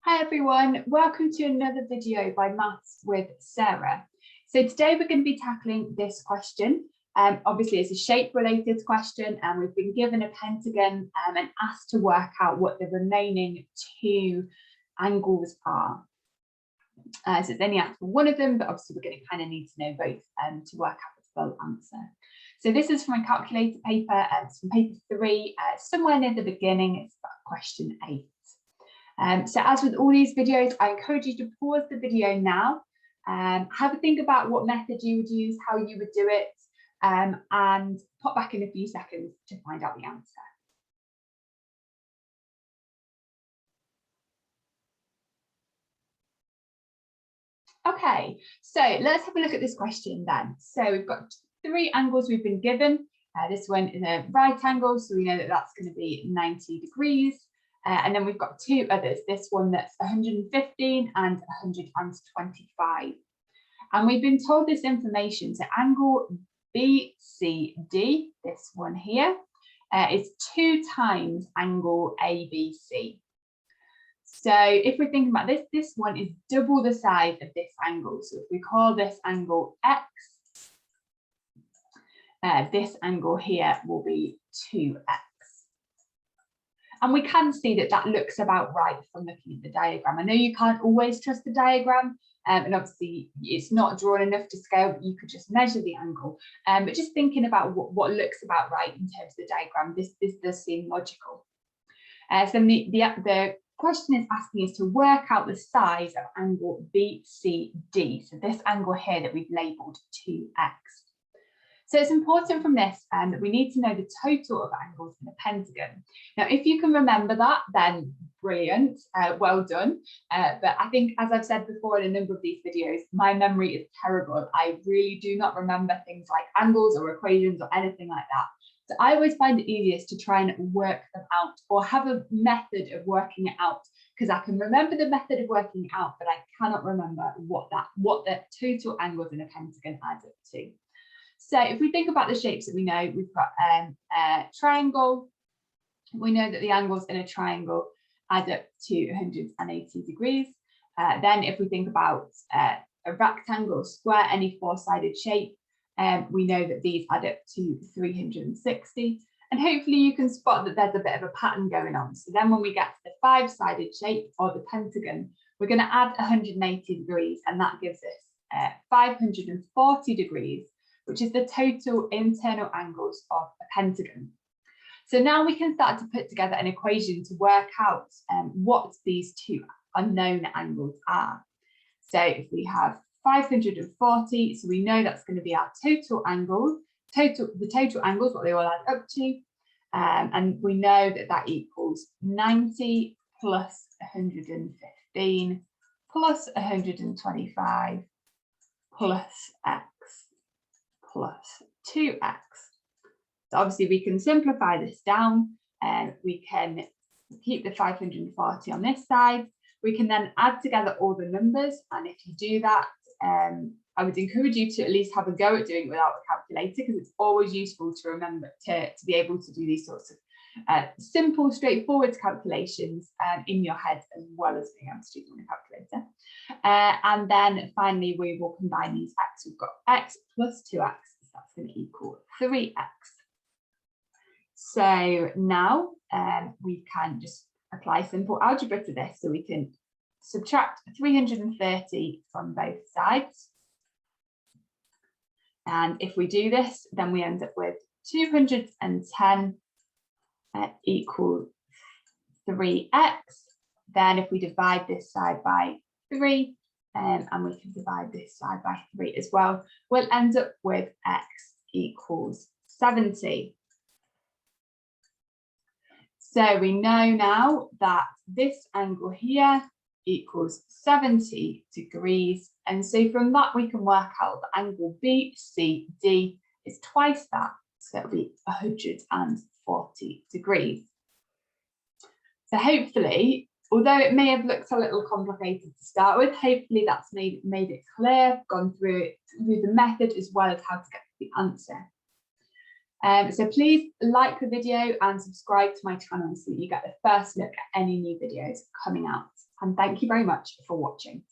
Hi everyone, welcome to another video by Maths with Sarah. So today we're going to be tackling this question. Obviously it's a shape related question and we've been given a pentagon and asked to work out what the remaining two angles are. So it's only asked for one of them, but obviously we're going to kind of need to know both to work out the full answer. So this is from a calculator paper, it's from paper 3, somewhere near the beginning, it's about question 8. So as with all these videos, I encourage you to pause the video now, have a think about what method you would use, how you would do it, and pop back in a few seconds to find out the answer. Okay, so let's have a look at this question then. So we've got 3 angles we've been given. This one is a right angle, so we know that that's going to be 90 degrees. And then we've got 2 others, this one that's 115 and 125. And we've been told this information, so angle BCD, this one here, is 2 times angle ABC. So if we're thinking about this, this one is double the size of this angle. So if we call this angle X, this angle here will be 2X. And we can see that that looks about right from looking at the diagram. I know you can't always trust the diagram, and obviously it's not drawn enough to scale, but you could just measure the angle. But just thinking about what looks about right in terms of the diagram, this does seem logical. So the question is asking us to work out the size of angle BCD. So this angle here that we've labelled 2X. So it's important from this that we need to know the total of angles in a pentagon. Now, if you can remember that, then brilliant, well done. But I think, as I've said before in a number of these videos, my memory is terrible. I really do not remember things like angles or equations or anything like that. So I always find it easiest to try and work them out or have a method of working it out, because I can remember the method of working it out, but I cannot remember what the total angles in a pentagon add up to. So if we think about the shapes that we know, we've got a triangle. We know that the angles in a triangle add up to 180 degrees. Then if we think about a rectangle, square, any 4-sided shape, we know that these add up to 360. And hopefully you can spot that there's a bit of a pattern going on. So then when we get to the 5-sided shape or the pentagon, we're going to add 180 degrees, and that gives us 540 degrees, which is the total internal angles of a pentagon. So now we can start to put together an equation to work out what these 2 unknown angles are. So if we have 540, so we know that's going to be our total angles, the total angles, what they all add up to, and we know that that equals 90 plus 115 plus 125 plus X plus 2X. So obviously we can simplify this down, and we can keep the 540 on this side. We can then add together all the numbers, and if you do that, I would encourage you to at least have a go at doing it without a calculator, because it's always useful to remember to be able to do these sorts of simple, straightforward calculations in your head, as well as being able to do them on a calculator. And then finally, we will combine these x. We've got x plus 2x, so that's going to equal 3x. So now we can just apply simple algebra to this. So we can subtract 330 from both sides. And if we do this, then we end up with 210 equals 3x. Then if we divide this side by 3, and we can divide this side by 3 as well, we'll end up with x equals 70. So we know now that this angle here equals 70 degrees. And so from that, we can work out the angle BCD is twice that. So it'll be 140 degrees. So hopefully, although it may have looked a little complicated to start with, hopefully that's made it clear, gone through the method as well as how to get the answer. So please like the video and subscribe to my channel so that you get the first look at any new videos coming out. And thank you very much for watching.